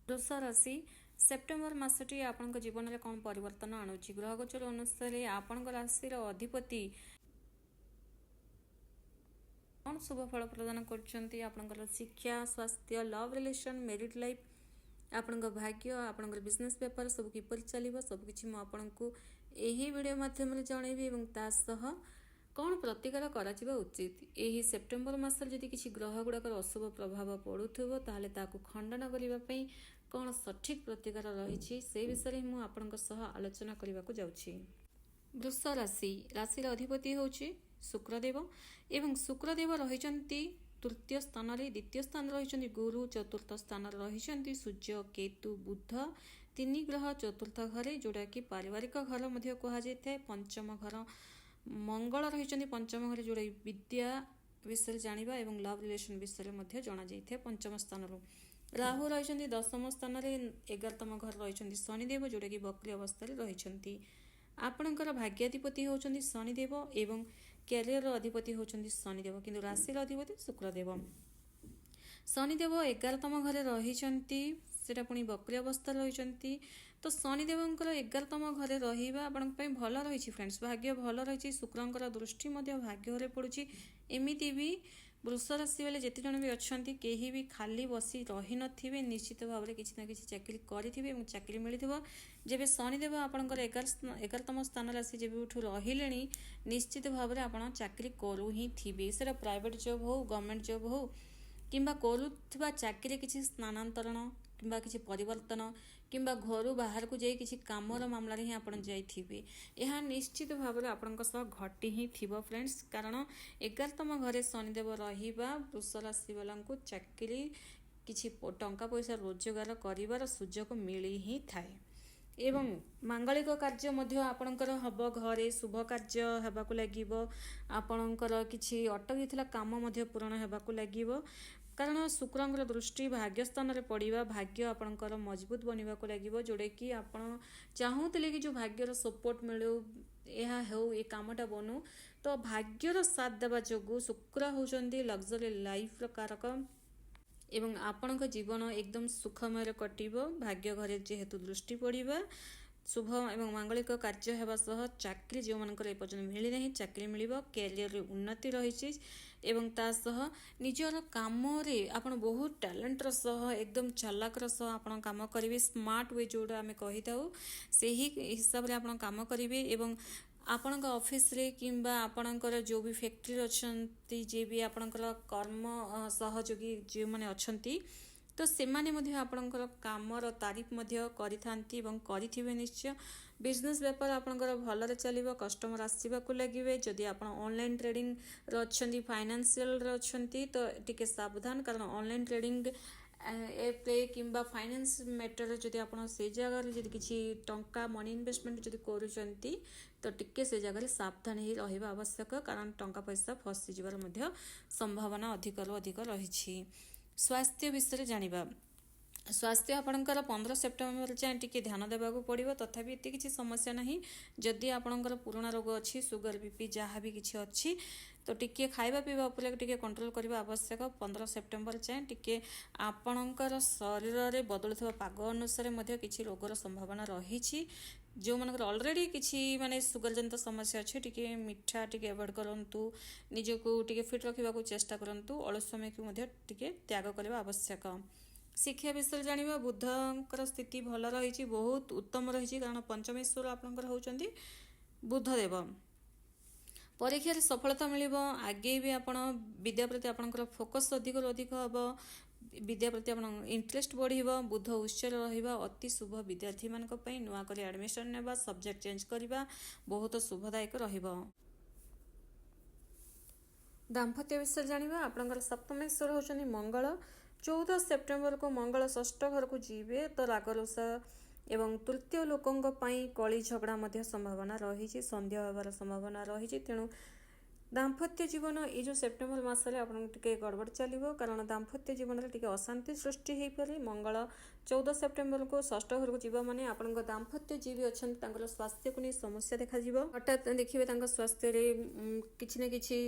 वृष राशि सेप्टेम्बर मासटी आपंक जीवन में कौन परिवर्तन आणुची ग्रह गोचर अनुसार आपण राशि अधिपति कौन शुभ फल प्रदान कर शिक्षा स्वास्थ्य लव रिलेशन मेरिट लाइफ आपण भाग्य आपण बिजनेस बेपार सब किपर चलो सबकि मुझे वीडियो माध्यम जनइबी कौन प्रतिकार करा उचित यही सेप्टेम्बर मसर जदि किसी ग्रह गुड़ाक अशुभ प्रभाव पड़ुव ताहले ताकू खंडन करने कौन सठिक प्रतिकार रही से विषय में मुझे आलोचना करने को जाऊँगी। वृष राशि राशि अधिपति होची शुक्रदेव एवं शुक्रदेव रही तृतीय स्थान द्वितीय स्थान रही गुरु चतुर्थ स्थान रही सूर्य केतु बुध तीन ग्रह चतुर्थ घरे जोड़ा कि पारिवारिक घर कहुए पंचम घर मंगल रही पंचम घर जोड़ा विद्या विषय जाना और लव रिलेशन विषय जना जाए पंचम स्थान राहु रही दशम स्थान 11तम घर रही शनिदेव जोड़ा कि बक्री अवस्था रही आपणकर भाग्याधिपति होचंदी शनिदेव एवं कैरियर अधिपति होचंदी शनिदेव किंतु राशि अधिपति शुक्रदेव शनिदेव 11तम घरे रही सेटा पुणी बक्री अवस्था रही तो शनिदेवंकर 11तम घरे रहिबा आपन भल रही फ्रेंड्स भाग्य भल रही शुक्रंकर दृष्टि भाग्य पड़ुची एमिति भी वृष राशि वाले जिते जन भी अच्छा कहीं भी खाली बसी रही नथिबे निश्चित भाव में किसी ना किसी चाकरी करेंगे चाकरी मिलता जब शनिदेव आपंकर 11तम स्थान आसी जब रहिले निश्चित भाव में आप चाकरी करू ही थे से प्राइवेट जॉब हो गवर्नमेंट जॉब हो किंबा करुवा चाकरी किसी स्थानांतरण किंबा किसी परिवर्तन किंबा घर बाहर को जाई किसी कामर मामला ही आप जाइए यह निश्चित भाव में आपण घटी ही थी फ्रेंड्स कारण 11तम घरे शनिदेव रहिबा वृष राशि वाला चाकरी किसी टंका पैसा रोजगार कर सुजोग मिल ही थाए एवं मांगलिक कार्य मध्य आपणकर हम घरे शुभ कार्य होगाकू लगे आपणकर किसी अटकी काम पूरण होगाकू लगे कारण शुक्रंकर दृष्टि भाग्यस्थान में पड़ा भाग्य आपणकर मजबूत बनवा को लगे जोड़े कि आप चाहूले कि जो भाग्यर सपोर्ट मिलू यह हो ये कामटा बनू तो भाग्यर साथ देवा जो शुक्र होचंदी लग्जरी लाइफ कारक एवं आपण जीवन एकदम सुखमय कटिबो भाग्य घरे जेहेतु दृष्टि पड़ा शुभ एवं मांगलिक कार्य होगा सह चाकरी जो मानकर एपर्यंत मिली नहीं चाकरी मिल कैरियर उन्नति रही एवं तासह निजर काम आपण बहुत टैलेंटर सह एकदम चालाकर सह आपण काम करेंगे स्मार्ट वे जोड़ा आम कही था से ही हिसाब से आपण काम करेंगे एवं आपण ऑफिस रे किंबा आपणकर जो भी फैक्ट्री अच्छा जे भी आपणकर कर्म सहयोगी जो मैंने अच्छा तो सेमाने मध्य आपणकर कामर तारीफ मध्य करिथांती एवं करिथिबे निश्चय बिजनेस व्यापार आपणकर भलरे चलिबो कस्टमर आसीबाकू लागिबे जदि आपण ऑनलाइन ट्रेडिंग रे अछंती फाइनेंशियल रे अछंती तो टिके सावधान कारण ऑनलाइन ट्रेडिंग एप्रे किंबा फाइनेंस मैटर जदि आपण से जगह जदि किछि टंका मनी इन्वेस्टमेंट जदि करूचंती तो टिके से जगह सावधान ही रहिबा आवश्यक कारण टंका पैसा फसी जिबार मध्य संभावना अधिक अधिक रही स्वास्थ्य विषय जानिबा स्वास्थ्य आपणकर 15 सेप्टेम्बर जाए टी ध्यान देवाक पड़ो तथापि एत किसी समस्या नहीं जदि आपणकर पुराना रोग अच्छी सुगर बीपी जहाँ भी किसी अच्छी तो टिके खाଇବା पीवा उपर टिके कंट्रोल करने आवश्यक 15 सेप्टेम्बर जाए टिके आपणकर शरीर में बदलुवा पाग अनुसार किसी रोगर संभावना रही जो मानकर ऑलरेडी किसी माने सुगर जनित समस्या अच्छे टिके मिठा टिके अवॉइड करंतु निजको टिके फिट रखा चेष्टा करंतु अलसमय को टिके त्याग करने आवश्यक शिक्षा विषय जाना बुधकर स्थिति भल रही बहुत उत्तम रही कारण पंचमेश्वर आपंकर होचंदी बुधदेव परीक्षा सफलता मिल आगे भी आप विद्या प्रति आपंकर फोकस अधिक अधिक हम विद्या प्रति आप इंटरेस्ट बढ़ बुध उच्च रहा अति शुभ विद्यार्थी मान नुआ कर एडमिशन नेबा सब्जेक्ट चेंज करवा बहुत शुभदायक रहिबो दाम्पत्य विषय जाना आपंकर सप्तमेश्वर होचंदी मंगल 14 सेप्टेम्बर को मंगल षष्ठ घर को जीवे तो रागरुषा एवं तृतीय लोकों कली झगड़ा मध्य संभावना रही सन्देह होबार संभावना रही तेणु दाम्पत्य जीवन ये जो सेप्टेम्बर मसरे आपके गड़बड़ चलो कारण दाम्पत्य जीवन में टिके अशांति सृष्टि हो पारे मंगल 14 सेप्टेम्बर को षष्ठ घर को जीवा माने आपण दाम्पत्य जी भी अच्छा स्वास्थ्य को नहीं समस्या देखा हठात देखिए स्वास्थ्य किसी न किसी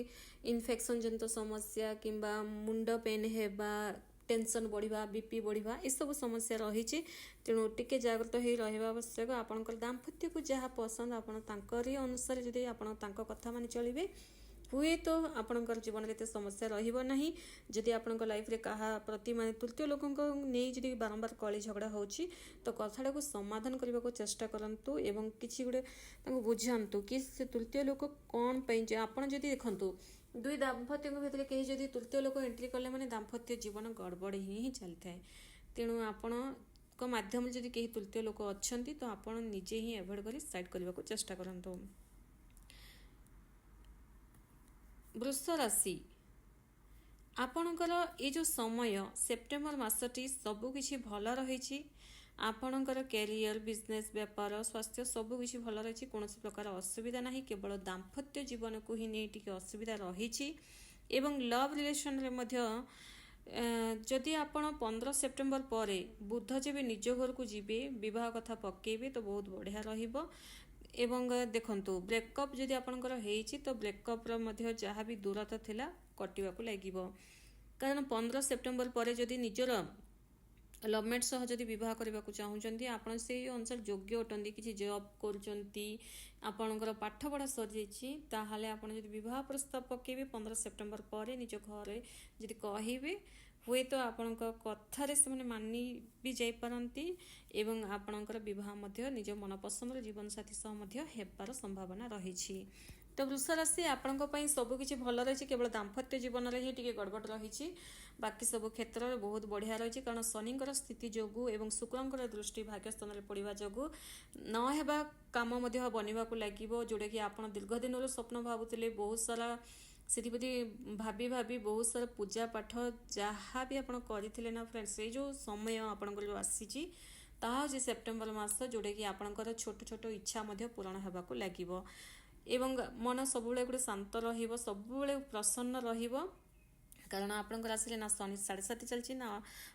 इन्फेक्शन जनित समस्या किंबा मुंड पेन हेबा टेंशन बढ़िया बीपी बढ़िया ये सब समस्या रही। तेणु टिके जागृत हो रहा आवश्यक। आपंकर दाम्पत्य को जहाँ पसंद आपरी अनुसार जदि आप कथा मानि चलिए हुए तो आपणकर जीवन में एत समस्या रही जदि आपण लाइफ रे कहा प्रति माने तृतीय लोक नहीं जदि बारंबार कली झगड़ा होची तो कथाटा को समाधान करने को चेष्टा करंतु एवं किसी गुड़े बुझातु कि से तृतीय लोक कौन पे आपड़ जदि देखु दुई दाम्पत्य भितर कहीं जदि तृतीय लोक एंट्री कले माने दाम्पत्य जीवन गड़बड़ ही चली थाए। तेणु आपण माध्यम जदि कहीं तृतीय लोक अच्छा तो आप निजे ही एवॉइड कर साइड करने को चेष्टा करंतु। वृष राशि आपणकर ये जो समय सेप्टेम्बर मासटी सबकि भल रही। आपणकर कैरियर बिजनेस व्यापार स्वास्थ्य सबकि भल रही। कौन प्रकार असुविधा नहीं केवल दाम्पत्य जीवन को ही नहीं टिके असुविधा रही। एवं लव रिलेशन रे मध्य जदि आपण 15 सेप्टेम्बर पर बुध जब निज घर को जीवे विवाह कथा पकेबे तो बहुत बढ़िया रहिबो। एवं देखंतु ब्रेकअप जदि आपणकर हेइछि तो ब्रेकअप रो मध्य जहाँ भी दूरता थिला कटिवा को लागिबो। कारण 15 सेप्टेम्बर पर जदि निजर लवमेट सह जदि विवाह करने को चाहूँगी आपड़ से अनुसार योग्य अटंती किसी जॉब करचंती आपणकर पाठ पढ़ा सरी जाइए आप विवाह प्रस्ताव पकेबे 15 सेप्टेम्बर पर निज घर जदि कहे हुए तो आपण कथार से मानि भी जापारती एवं आपणकर विवाह निज मनपसंद जीवन साथी सह हेबार संभावना रही। तो वृष राशि आपण सबकि भल रही केवल दाम्पत्य जीवन में ही टी गड़बड़ रही। बाकी सब क्षेत्र में बहुत बढ़िया रही कारण शनिकर स्थिति जोगु एवं शुक्रंकर दृष्टि भाग्यस्थान में पड़ा जोगु नहेबा काम बनवा को लगे जोटा कि आप दीर्घ दिन स्वप्न भावुले बहुत सारा से भाभी भाभी बहुत सारा पूजा पाठ जहाँ भी आप करते ना फ्रेंड्स ये जो समय आपंकर जो आसी ताकि सेप्टेम्बर मास जोटा कि आपंकर छोट छोट इच्छा पूरण होगा लगे एवं मन सब गोटे शांत सब प्रसन्न कारण आपंकर राशि ना शनि 7.5 चलती ना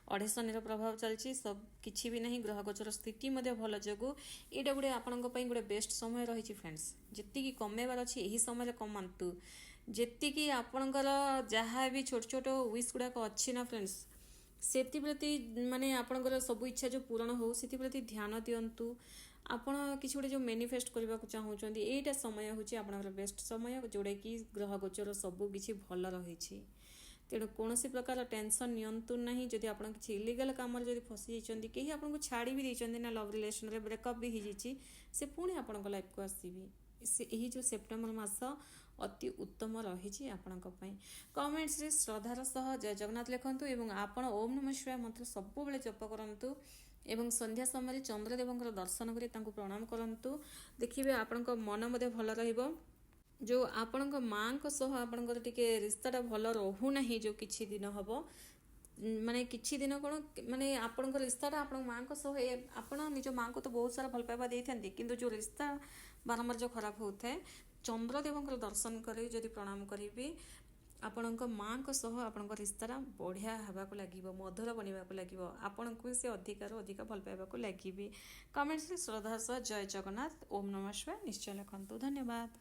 2.5 शनि प्रभाव चलती सब किसी भी नहीं ग्रह गोचर स्थिति भल जोगु यहाँ गोटे आपण गोटे बेस्ट समय रही। फ्रेंड्स जी कमेबार अच्छी यही समय कमातु जी आपणकर जहाँ भी छोट छोट विश गुड़ाक अच्छी ना फ्रेंड्स से प्रति माने आपणकर सब इच्छा जो पूरण हो से प्रति ध्यान दिंतु। आपण किसी गोटे जो मैनिफेस्ट करने को चाहूँगी यहीटा समय हूँ बेस्ट समय जोड़ा कि ग्रह गोचर सबकि भल रही। तेणु कौन प्रकार टेंशन नियंतु नहीं जदि आप किसी इलीगल काम फसी जाइए कहीं आपको छाड़ी भी देते ना लव रिलेशन रे ब्रेकअप भी हो से पुणी आपण लाइफ को आसबि यही जो सेप्टेम्बर मास अति उत्तम रही आपण कमेंट्स रे श्रद्धार सह जय जगन्नाथ लिखंतु एवं आपण ओम नमः शिवाय मंत्र सब बेले जप करंतु एवं संध्या समय चंद्रदेव दर्शन कर प्रणाम करंतु देखिए आपण मन भल रहिबो। जो आपण माँ आपणकर टिके रिश्ताटा भल रोना जो किछि दिन हम माने किछि दिन कौन माने आपणकर रिश्ताटा आपण माँ आप निज माँ को तो बहुत सारा भल पाइबा दे था कि जो रिश्ता बारंबार जो खराब होता है चंद्रदेव दर्शन कर जदि प्रणाम करेंगे आपण माँ आपण रिश्ताटा बढ़िया होगा लगे मधुर बनवा लगे आपण को से अधिकार अधिक भल पाइबा लगे। कमेंट्स श्रद्धा सह जय जगन्नाथ ओम नमः शिवाय निश्चय लिखंतु। धन्यवाद।